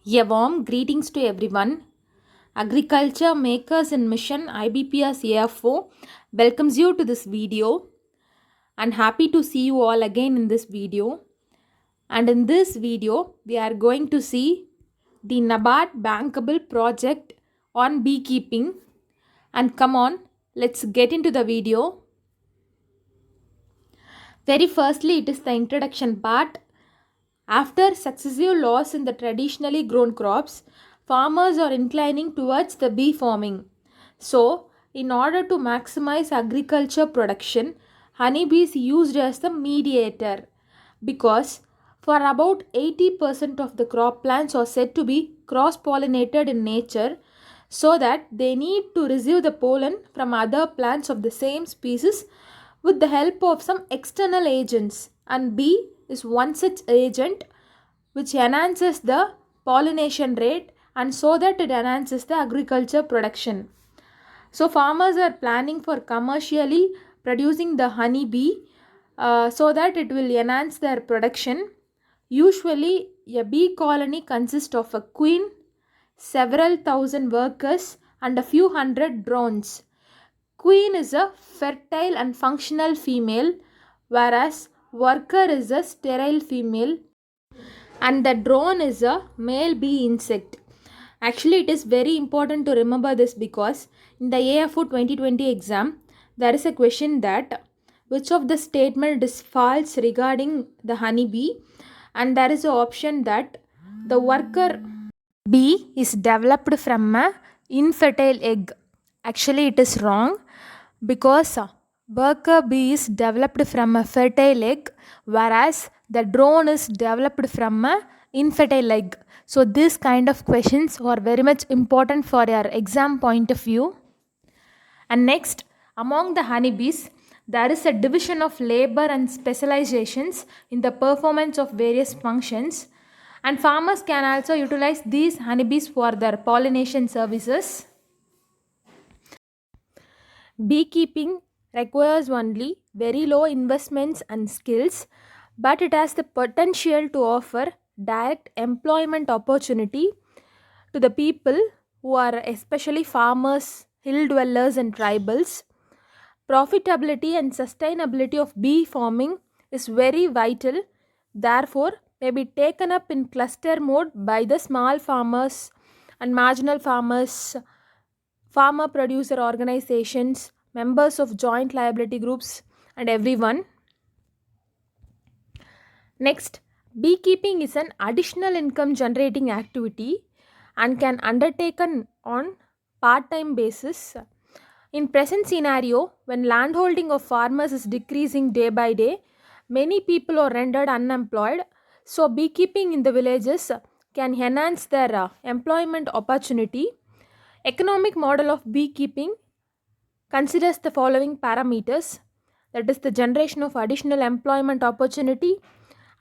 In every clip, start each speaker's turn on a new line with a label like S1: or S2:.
S1: A warm greetings to everyone. Agriculture Makers in Mission IBPS AFO welcomes you to this video and happy to see you all again in this video. And in this video, we are going to see the NABARD bankable project on beekeeping. And come on, let's get into the video. Very firstly, it is the introduction part. After successive loss in the traditionally grown crops, farmers are inclining towards the bee farming. So, in order to maximize agriculture production, honeybee is used as the mediator because for about 80% of the crop plants are said to be cross pollinated in nature, so that they need to receive the pollen from other plants of the same species with the help of some external agents, and bee is one such agent which enhances the pollination rate, and so that it enhances the agriculture production. So farmers are planning for commercially producing the honey bee so that it will enhance their production. Usually a bee colony consists of a queen, several thousand workers, and a few hundred drones. Queen is a fertile and functional female, whereas worker is a sterile female, and the drone is a male bee insect. Actually, it is very important to remember this because in the AFO 2020 exam, there is a question that which of the statement is false regarding the honeybee, and there is an option that the worker bee is developed from a infertile egg. Actually, it is wrong because worker bee is developed from a fertile egg, whereas the drone is developed from a infertile egg. So this kind of questions are very much important for your exam point of view. And next, among the honeybees, there is a division of labor and specializations in the performance of various functions, and farmers can also utilize these honeybees for their pollination services. Beekeeping requires only very low investments and skills, but it has the potential to offer direct employment opportunity to the people who are especially farmers, hill dwellers, and tribals. Profitability and sustainability of bee farming is very vital, therefore, may be taken up in cluster mode by the small farmers and marginal farmers, farmer producer organizations, members of joint liability groups, and everyone. Next, beekeeping is an additional income generating activity and can undertaken on part-time basis. In present scenario, when landholding of farmers is decreasing day by day, many people are rendered unemployed. So beekeeping in the villages can enhance their employment opportunity. Economic model of beekeeping considers the following parameters, that is the generation of additional employment opportunity,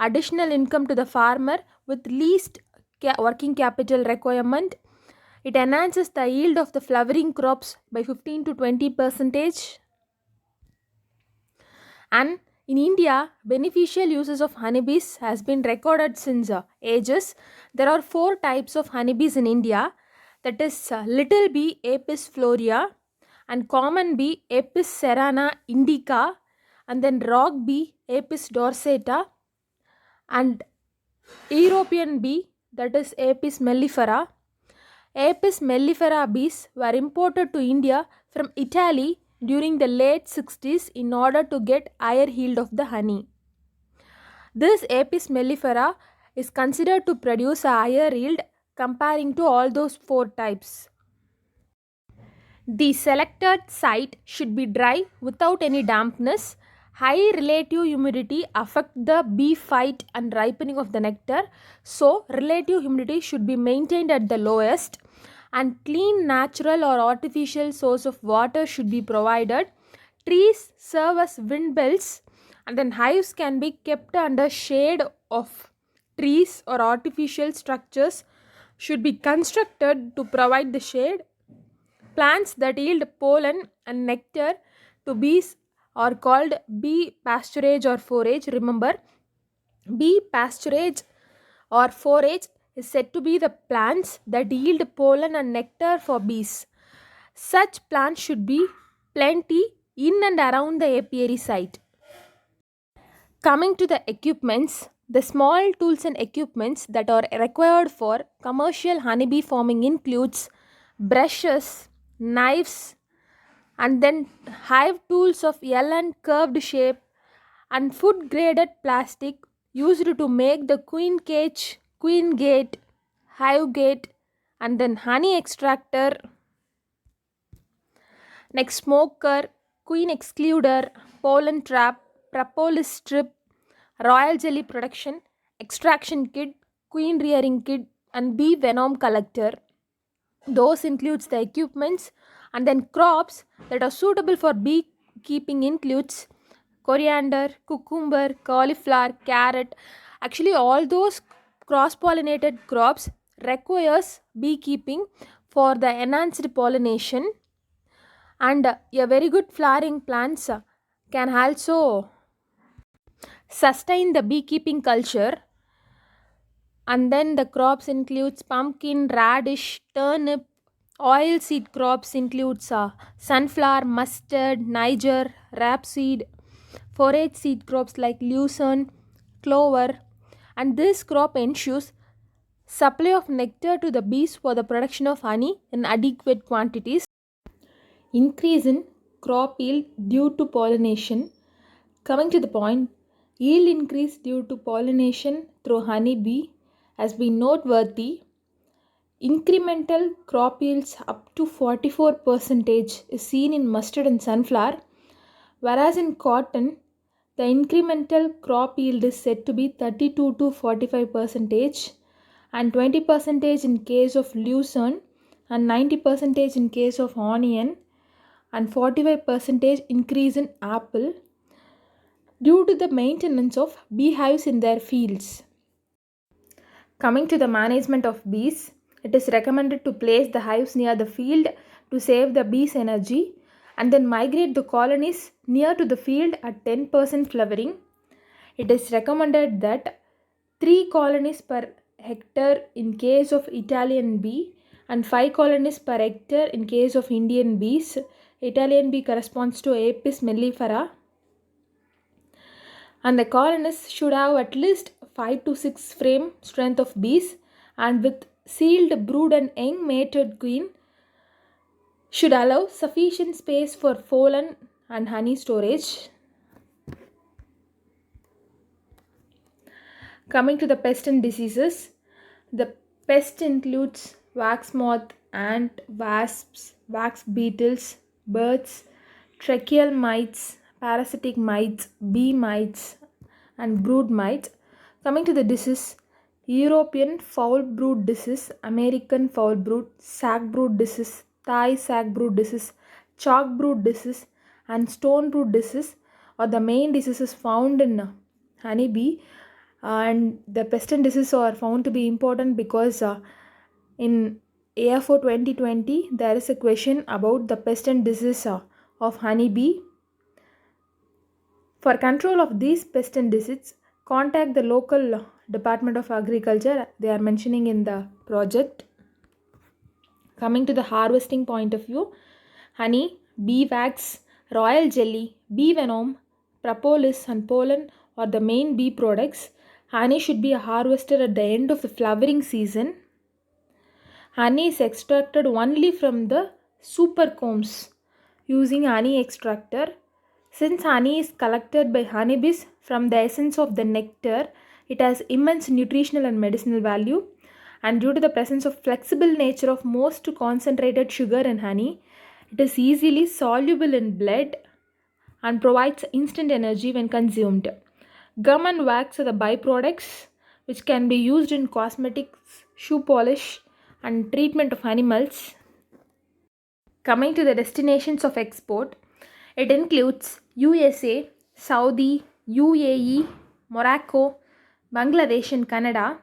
S1: additional income to the farmer with least working capital requirement. It enhances the yield of the flowering crops by 15 to 20 percentage. And in India, beneficial uses of honeybees has been recorded since ages. There are four types of honeybees in India, that is little bee Apis florea, and common bee Apis cerana indica, and then rock bee Apis dorsata, and European bee, that is Apis mellifera. Apis mellifera bees were imported to India from Italy during the late 60s in order to get higher yield of the honey. This Apis mellifera is considered to produce a higher yield comparing to all those four types. The selected site should be dry without any dampness. High relative humidity affect the bee flight and ripening of the nectar. So relative humidity should be maintained at the lowest, and clean natural or artificial source of water should be provided. Trees serve as windbells, and then hives can be kept under shade of trees, or artificial structures should be constructed to provide the shade. Plants that yield pollen and nectar to bees are called bee pasturage or forage. Remember, bee pasturage or forage is said to be the plants that yield pollen and nectar for bees. Such plants should be plenty in and around the apiary site. Coming to the equipments, the small tools and equipments that are required for commercial honeybee farming includes brushes, knives, and then hive tools of L and curved shape and food graded plastic used to make the queen cage, queen gate, hive gate, and then honey extractor, next smoker, queen excluder, pollen trap, propolis strip, royal jelly production, extraction kit, queen rearing kit, and bee venom collector. Those includes the equipments, and then crops that are suitable for beekeeping includes coriander, cucumber, cauliflower, carrot. Actually, all those cross-pollinated crops requires beekeeping for the enhanced pollination, and a very good flowering plants can also sustain the beekeeping culture. And then the crops includes pumpkin, radish, turnip. Oil seed crops includes sunflower, mustard, niger, rapeseed. Forage seed crops like lucerne, clover, and this crop ensures supply of nectar to the bees for the production of honey in adequate quantities. Increase in crop yield due to pollination. Coming to the point, yield increase due to pollination through honeybee has been noteworthy. Incremental crop yields up to 44% is seen in mustard and sunflower, whereas in cotton, the incremental crop yield is said to be 32 to 45% and 20% in case of lucerne and 90% in case of onion and 45% increase in apple due to the maintenance of beehives in their fields. Coming to the management of bees, it is recommended to place the hives near the field to save the bees' energy and then migrate the colonies near to the field at 10% flowering. It is recommended that 3 colonies per hectare in case of Italian bee and 5 colonies per hectare in case of Indian bees. Italian bee corresponds to Apis mellifera, and the colonists should have at least 5 to 6 frame strength of bees, and with sealed brood and young mated queen should allow sufficient space for pollen and honey storage. Coming to the pests and diseases, the pest includes wax moth, ant, wasps, wax beetles, birds, tracheal mites, parasitic mites, bee mites, and brood mites. Coming to the disease, European foul brood disease, American foul brood, sac brood disease, Thai sac brood disease, chalk brood disease, and stone brood disease are the main diseases found in honeybee. And the pest and disease are found to be important because in AFO 2020 there is a question about the pest and disease of honeybee. For control of these pest and disease, contact the local Department of Agriculture. They are mentioning in the project. Coming to the harvesting point of view, honey, bee wax, royal jelly, bee venom, propolis, and pollen are the main bee products. Honey should be harvested at the end of the flowering season. Honey is extracted only from the supercombs using honey extractor. Since honey is collected by honeybees from the essence of the nectar, it has immense nutritional and medicinal value. And due to the presence of flexible nature of most concentrated sugar in honey, it is easily soluble in blood and provides instant energy when consumed. Gum and wax are the byproducts which can be used in cosmetics, shoe polish, and treatment of animals. Coming to the destinations of export, it includes USA, Saudi, UAE, Morocco, Bangladesh, and Canada.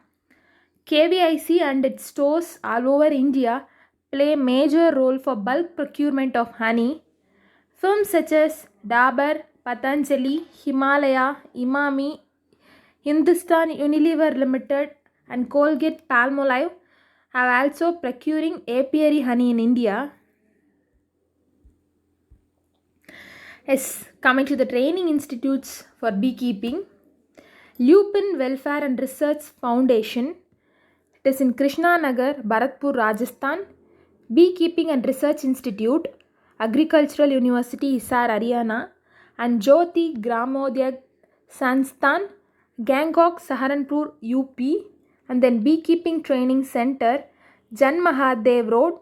S1: KVIC and its stores all over India play a major role for bulk procurement of honey. Firms such as Dabur, Patanjali, Himalaya, Imami, Hindustan Unilever Limited, and Colgate Palmolive have also procuring apiary honey in India. Yes, coming to the training institutes for beekeeping, Lupin Welfare and Research Foundation, it is in Krishna Nagar, Bharatpur, Rajasthan. Beekeeping and Research Institute, Agricultural University, Hisar, Haryana, and Jyoti Gramodyag Sansthan, Gangtok, Saharanpur, UP, and then Beekeeping Training Center, Jan Mahadev Road,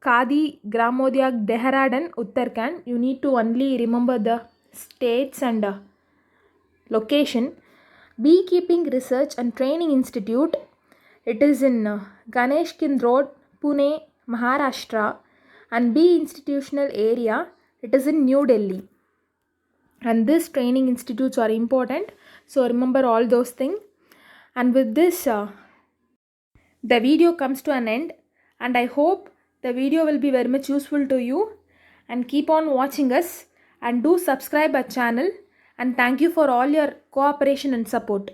S1: Kadi Gramodyag, Dehradun, Uttarakhand. You need to only remember the states and location. Beekeeping Research and Training Institute, it is in Ganeshkind Road, Pune, Maharashtra, and Bee Institutional Area, it is in New Delhi. And these training institutes are important, so remember all those things. And with this, the video comes to an end, and I hope the video will be very much useful to you. And keep on watching us and do subscribe our channel. And thank you for all your cooperation and support.